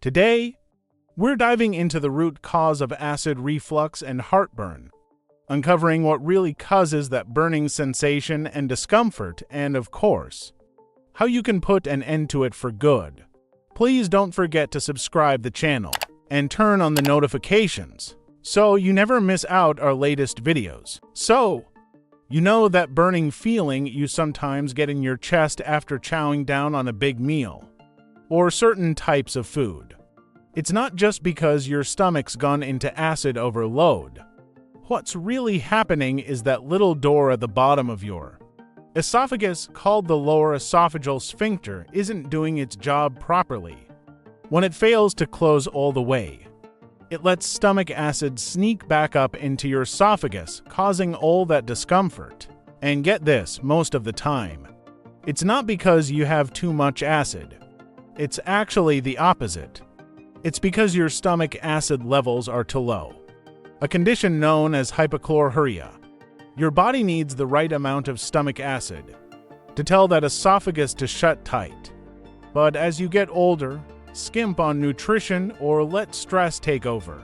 Today, we're diving into the root cause of acid reflux and heartburn, uncovering what really causes that burning sensation and discomfort, and of course, how you can put an end to it for good. Please don't forget to subscribe the channel and turn on the notifications so you never miss out our latest videos. So, you know that burning feeling you sometimes get in your chest after chowing down on a big meal or certain types of food. It's not just because your stomach's gone into acid overload. What's really happening is that little door at the bottom of your esophagus, called the lower esophageal sphincter, isn't doing its job properly. When it fails to close all the way, it lets stomach acid sneak back up into your esophagus, causing all that discomfort. And get this, most of the time, it's not because you have too much acid. It's actually the opposite. It's because your stomach acid levels are too low, a condition known as hypochlorhydria. Your body needs the right amount of stomach acid to tell that esophagus to shut tight. But as you get older, skimp on nutrition, or let stress take over,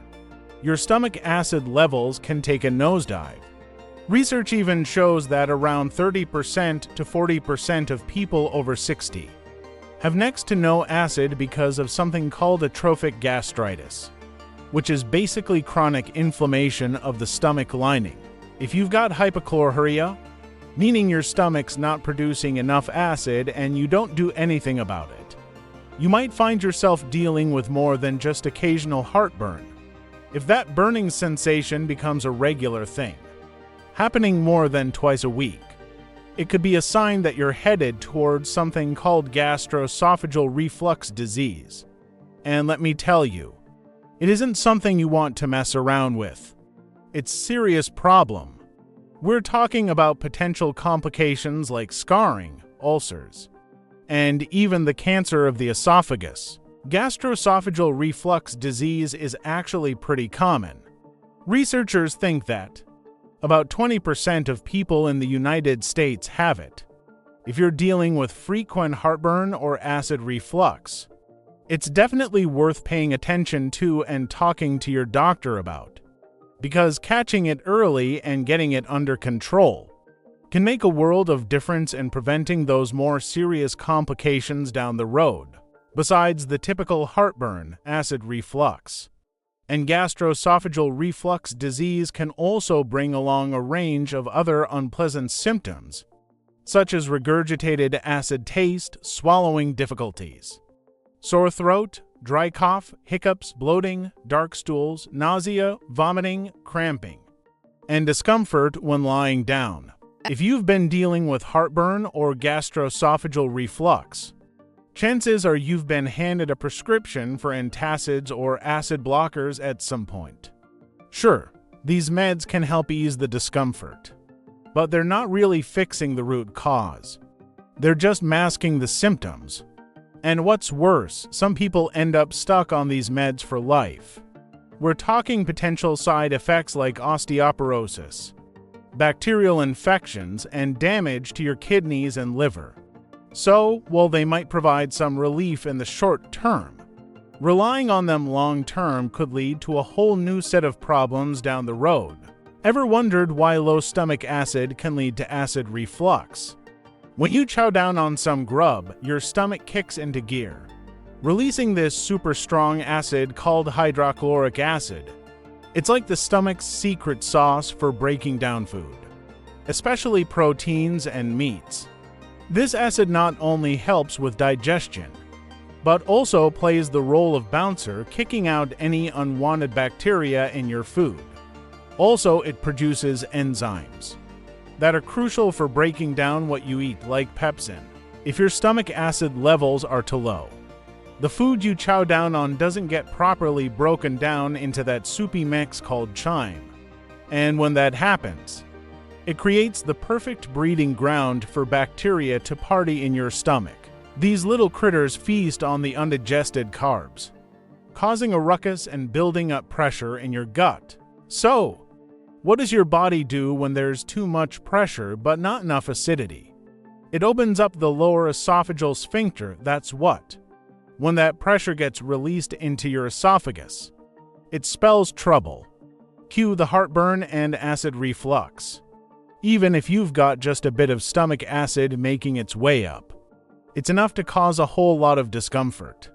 your stomach acid levels can take a nosedive. Research even shows that around 30% to 40% of people over 60 have next to no acid because of something called atrophic gastritis, which is basically chronic inflammation of the stomach lining. If you've got hypochlorhydria, meaning your stomach's not producing enough acid and you don't do anything about it, you might find yourself dealing with more than just occasional heartburn. If that burning sensation becomes a regular thing, happening more than twice a week, it could be a sign that you're headed towards something called gastroesophageal reflux disease. And let me tell you, it isn't something you want to mess around with. It's a serious problem. We're talking about potential complications like scarring, ulcers, and even the cancer of the esophagus. Gastroesophageal reflux disease is actually pretty common. Researchers think that about 20% of people in the United States have it. If you're dealing with frequent heartburn or acid reflux, it's definitely worth paying attention to and talking to your doctor about, because catching it early and getting it under control can make a world of difference in preventing those more serious complications down the road. Besides the typical heartburn, acid reflux and gastroesophageal reflux disease can also bring along a range of other unpleasant symptoms, such as regurgitated acid taste, swallowing difficulties, sore throat, dry cough, hiccups, bloating, dark stools, nausea, vomiting, cramping, and discomfort when lying down. If you've been dealing with heartburn or gastroesophageal reflux, chances are you've been handed a prescription for antacids or acid blockers at some point. Sure, these meds can help ease the discomfort, but they're not really fixing the root cause. They're just masking the symptoms. And what's worse, some people end up stuck on these meds for life. We're talking potential side effects like osteoporosis, bacterial infections, and damage to your kidneys and liver. So, while they might provide some relief in the short term, relying on them long term could lead to a whole new set of problems down the road. Ever wondered why low stomach acid can lead to acid reflux? When you chow down on some grub, your stomach kicks into gear, releasing this super strong acid called hydrochloric acid. It's like the stomach's secret sauce for breaking down food, especially proteins and meats. This acid not only helps with digestion, but also plays the role of bouncer, kicking out any unwanted bacteria in your food. Also, it produces enzymes that are crucial for breaking down what you eat, like pepsin. If your stomach acid levels are too low, the food you chow down on doesn't get properly broken down into that soupy mix called chyme. And when that happens, it creates the perfect breeding ground for bacteria to party in your stomach. These little critters feast on the undigested carbs, causing a ruckus and building up pressure in your gut. So, what does your body do when there's too much pressure but not enough acidity? It opens up the lower esophageal sphincter, that's what. When that pressure gets released into your esophagus, it spells trouble. Cue the heartburn and acid reflux. Even if you've got just a bit of stomach acid making its way up, it's enough to cause a whole lot of discomfort.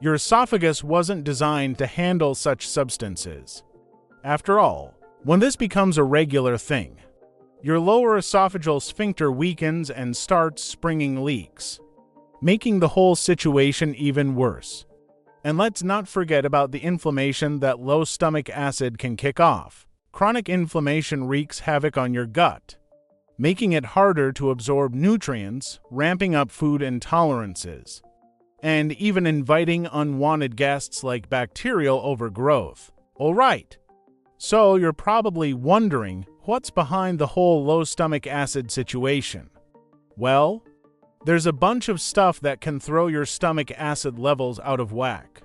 Your esophagus wasn't designed to handle such substances. After all, when this becomes a regular thing, your lower esophageal sphincter weakens and starts springing leaks, making the whole situation even worse. And let's not forget about the inflammation that low stomach acid can kick off. Chronic inflammation wreaks havoc on your gut, making it harder to absorb nutrients, ramping up food intolerances, and even inviting unwanted guests like bacterial overgrowth. Alright, so you're probably wondering what's behind the whole low stomach acid situation. Well, there's a bunch of stuff that can throw your stomach acid levels out of whack.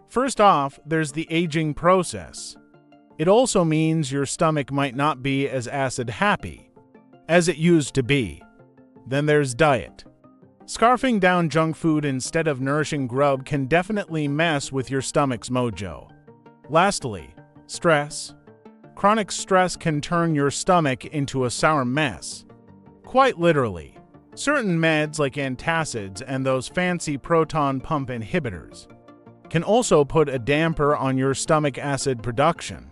First off, there's the aging process. It also means your stomach might not be as acid happy as it used to be. Then there's diet. Scarfing down junk food instead of nourishing grub can definitely mess with your stomach's mojo. Lastly, stress. Chronic stress can turn your stomach into a sour mess. Quite literally. Certain meds like antacids and those fancy proton pump inhibitors can also put a damper on your stomach acid production.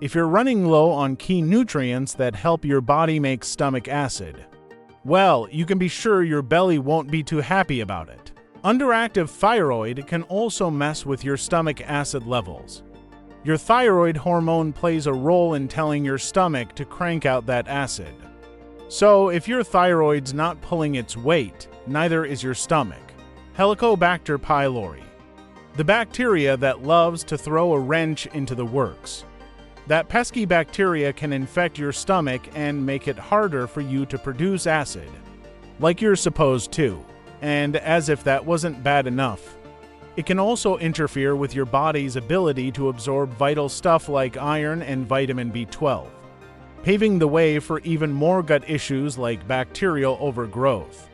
If you're running low on key nutrients that help your body make stomach acid, well, you can be sure your belly won't be too happy about it. Underactive thyroid can also mess with your stomach acid levels. Your thyroid hormone plays a role in telling your stomach to crank out that acid. So, if your thyroid's not pulling its weight, neither is your stomach. Helicobacter pylori, the bacteria that loves to throw a wrench into the works. That pesky bacteria can infect your stomach and make it harder for you to produce acid, like you're supposed to. And as if that wasn't bad enough, it can also interfere with your body's ability to absorb vital stuff like iron and vitamin B12. Paving the way for even more gut issues like bacterial overgrowth.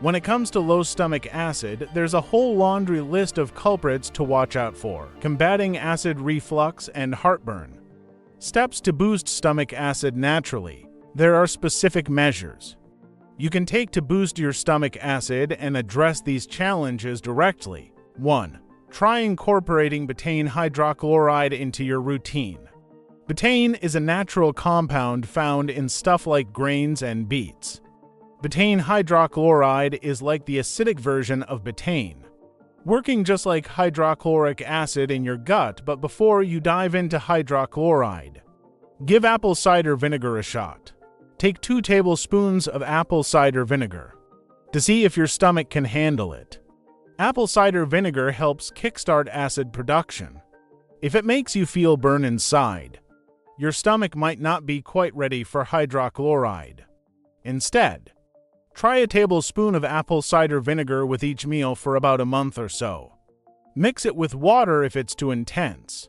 When it comes to low stomach acid, there's a whole laundry list of culprits to watch out for. Combating acid reflux and heartburn. Steps to boost stomach acid naturally. There are specific measures you can take to boost your stomach acid and address these challenges directly. 1. Try incorporating betaine hydrochloride into your routine. Betaine is a natural compound found in stuff like grains and beets. Betaine hydrochloride is like the acidic version of betaine, working just like hydrochloric acid in your gut. But before you dive into hydrochloride, give apple cider vinegar a shot. Take 2 tablespoons of apple cider vinegar to see if your stomach can handle it. Apple cider vinegar helps kickstart acid production. If it makes you feel burn inside, your stomach might not be quite ready for hydrochloride. Instead, try a tablespoon of apple cider vinegar with each meal for about a month or so. Mix it with water if it's too intense.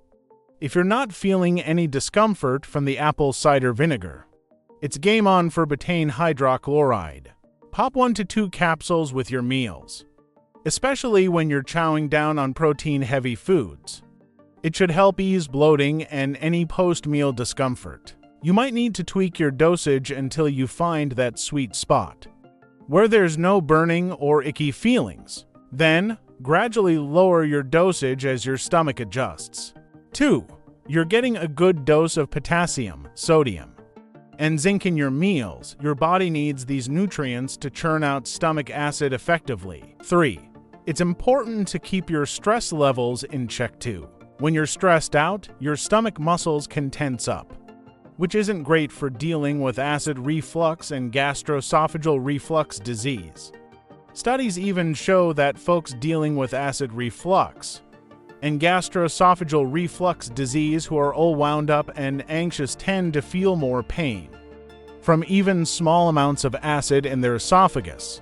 If you're not feeling any discomfort from the apple cider vinegar, it's game on for betaine hydrochloride. Pop 1 to 2 capsules with your meals, especially when you're chowing down on protein-heavy foods. It should help ease bloating and any post-meal discomfort. You might need to tweak your dosage until you find that sweet spot, where there's no burning or icky feelings. Then, gradually lower your dosage as your stomach adjusts. 2. You're getting a good dose of potassium, sodium, and zinc in your meals. Your body needs these nutrients to churn out stomach acid effectively. 3. It's important to keep your stress levels in check too. When you're stressed out, your stomach muscles can tense up, which isn't great for dealing with acid reflux and gastroesophageal reflux disease. Studies even show that folks dealing with acid reflux and gastroesophageal reflux disease who are all wound up and anxious tend to feel more pain from even small amounts of acid in their esophagus.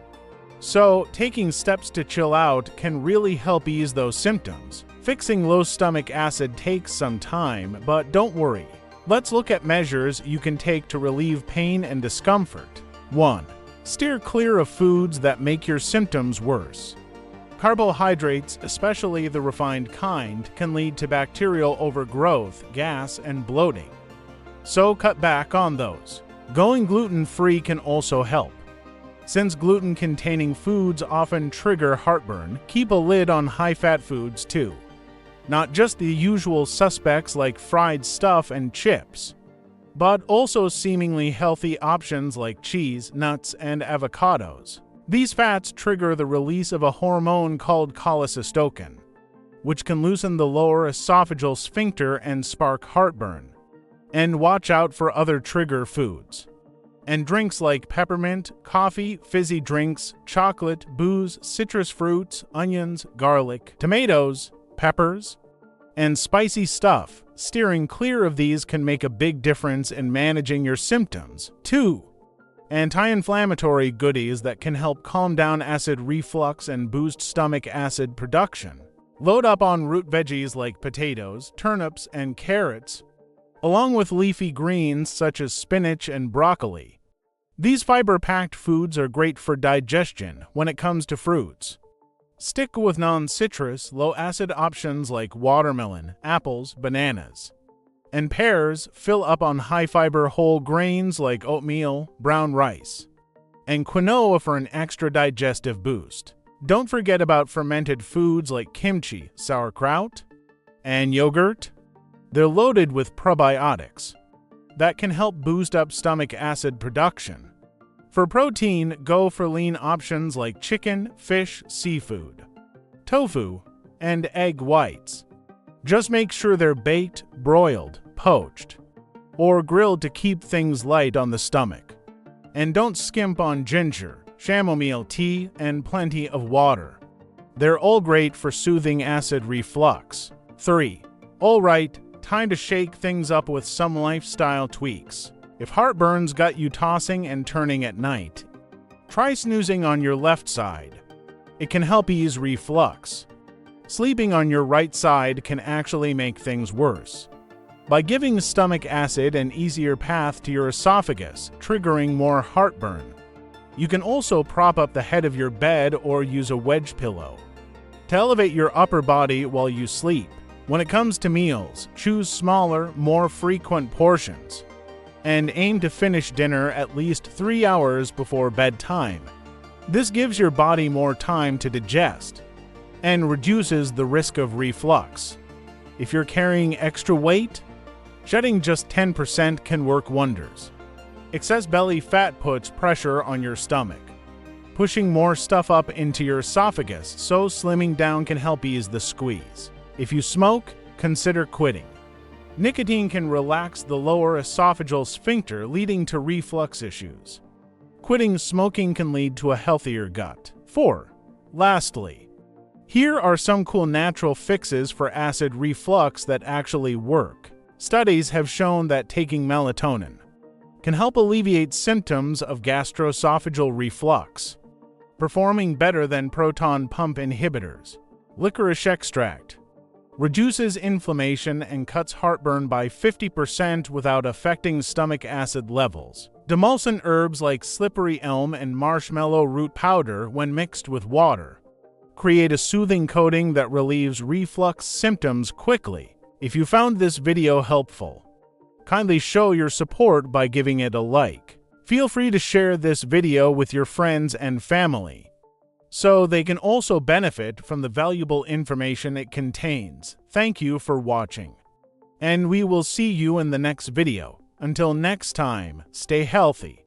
So, taking steps to chill out can really help ease those symptoms. Fixing low stomach acid takes some time, but don't worry. Let's look at measures you can take to relieve pain and discomfort. 1. Steer clear of foods that make your symptoms worse. Carbohydrates, especially the refined kind, can lead to bacterial overgrowth, gas, and bloating. So cut back on those. Going gluten-free can also help. Since gluten-containing foods often trigger heartburn, keep a lid on high-fat foods too. Not just the usual suspects like fried stuff and chips, but also seemingly healthy options like cheese, nuts, and avocados. These fats trigger the release of a hormone called cholecystokin, which can loosen the lower esophageal sphincter and spark heartburn. And watch out for other trigger foods. And drinks like peppermint, coffee, fizzy drinks, chocolate, booze, citrus fruits, onions, garlic, tomatoes, peppers, and spicy stuff. Steering clear of these can make a big difference in managing your symptoms. 2. Anti-inflammatory goodies that can help calm down acid reflux and boost stomach acid production. Load up on root veggies like potatoes, turnips, and carrots, along with leafy greens such as spinach and broccoli. These fiber-packed foods are great for digestion when it comes to fruits. Stick with non-citrus, low-acid options like watermelon, apples, bananas. And pears, fill up on high-fiber whole grains like oatmeal, brown rice, and quinoa for an extra digestive boost. Don't forget about fermented foods like kimchi, sauerkraut, and yogurt. They're loaded with probiotics that can help boost up stomach acid production. For protein, go for lean options like chicken, fish, seafood, tofu, and egg whites. Just make sure they're baked, broiled, poached, or grilled to keep things light on the stomach. And don't skimp on ginger, chamomile tea, and plenty of water. They're all great for soothing acid reflux. 3. All right, time to shake things up with some lifestyle tweaks. If heartburn's got you tossing and turning at night, try snoozing on your left side. It can help ease reflux. Sleeping on your right side can actually make things worse, by giving stomach acid an easier path to your esophagus, triggering more heartburn. You can also prop up the head of your bed or use a wedge pillow to elevate your upper body while you sleep. When it comes to meals, choose smaller, more frequent portions, and aim to finish dinner at least 3 hours before bedtime. This gives your body more time to digest and reduces the risk of reflux. If you're carrying extra weight, shedding just 10% can work wonders. Excess belly fat puts pressure on your stomach, pushing more stuff up into your esophagus, so slimming down can help ease the squeeze. If you smoke, consider quitting. Nicotine can relax the lower esophageal sphincter, leading to reflux issues. Quitting smoking can lead to a healthier gut. 4. Lastly, here are some cool natural fixes for acid reflux that actually work. Studies have shown that taking melatonin can help alleviate symptoms of gastroesophageal reflux, performing better than proton pump inhibitors. Licorice extract reduces inflammation and cuts heartburn by 50% without affecting stomach acid levels. Demulcent herbs like slippery elm and marshmallow root powder, when mixed with water, create a soothing coating that relieves reflux symptoms quickly. If you found this video helpful, kindly show your support by giving it a like. Feel free to share this video with your friends and family, so they can also benefit from the valuable information it contains. Thank you for watching, and we will see you in the next video. Until next time, stay healthy.